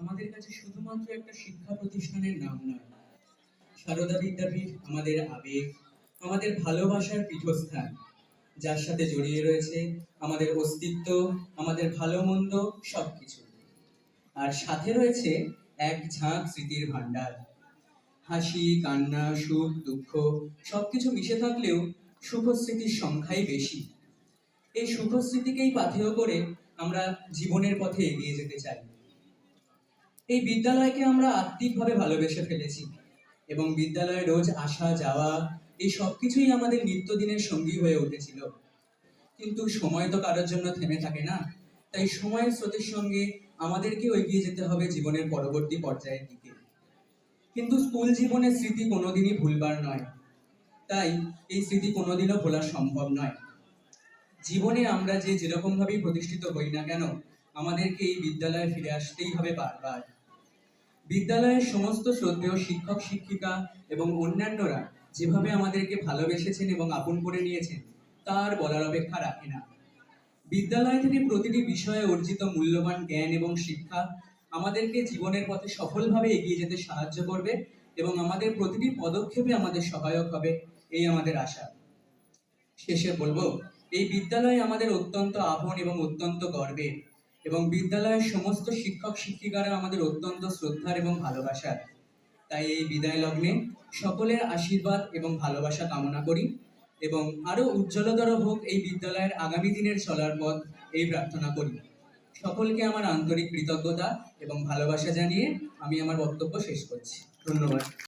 আমাদের কাছে শুধুমাত্র একটা শিক্ষা প্রতিষ্ঠানের নাম নয়। সারদা বিদ্যাপীঠ আমাদের আবেগ, আমাদের ভালোবাসার পীঠস্থান, যার সাথে জড়িয়ে রয়েছে আমাদের অস্তিত্ব, আমাদের ভালো মন্দ সবকিছু। আর সাথে রয়েছে এক ঝাঁক স্মৃতির ভান্ডার। হাসি, কান্না, সুখ, দুঃখ সবকিছু মিশে থাকলেও সুখ স্মৃতির সংখ্যাই বেশি। এই সুখ স্মৃতিকেই পাথেয় করে আমরা জীবনের পথে এগিয়ে যেতে চাই। এই বিদ্যালয়কে আমরা আত্মিকভাবে ভালোবেসে ফেলেছি এবং বিদ্যালয়ে রোজ আসা যাওয়া এই সবকিছুই আমাদের নিত্যদিনের সঙ্গী হয়ে উঠেছিল। কিন্তু সময় তো কারোর জন্য থেমে থাকে না, তাই সময়ের স্রোতের সঙ্গে আমাদেরকেও এগিয়ে যেতে হবে জীবনের পরবর্তী পর্যায়ের দিকে। কিন্তু স্কুল জীবনের স্মৃতি কোনোদিনই ভুলবার নয়, তাই এই স্মৃতি কোনোদিনও ভোলা সম্ভব নয়। জীবনে আমরা যেরকম ভাবেই প্রতিষ্ঠিত হই না কেন, আমাদেরকে এই বিদ্যালয়ে ফিরে আসতেই হবে বারবার। বিদ্যালয়ের সমস্ত শ্রদ্ধেয় শিক্ষক শিক্ষিকা এবং অন্যান্যরা যেভাবে আমাদেরকে ভালোবেসেছেন এবং আপন করে নিয়েছেন তার বলার অপেক্ষা রাখে না। বিদ্যালয় থেকে প্রতিটি বিষয়ে অর্জিত মূল্যবান জ্ঞান এবং শিক্ষা আমাদেরকে জীবনের পথে সফলভাবে এগিয়ে যেতে সাহায্য করবে এবং আমাদের প্রতিটি পদক্ষেপে আমাদের সহায়ক হবে, এই আমাদের আশা। শেষে বলবো, এই বিদ্যালয় আমাদের অত্যন্ত আপন এবং অত্যন্ত গর্বের, এবং বিদ্যালয়ের সমস্ত শিক্ষক শিক্ষিকারা আমাদের অত্যন্ত শ্রদ্ধার এবং ভালোবাসার। তাই এই বিদায় লগ্নে সকলের আশীর্বাদ এবং ভালোবাসা কামনা করি এবং আরো উজ্জ্বলতর হোক এই বিদ্যালয়ের আগামী দিনের চলার পথ, এই প্রার্থনা করি। সকলকে আমার আন্তরিক কৃতজ্ঞতা এবং ভালোবাসা জানিয়ে আমি আমার বক্তব্য শেষ করছি। ধন্যবাদ।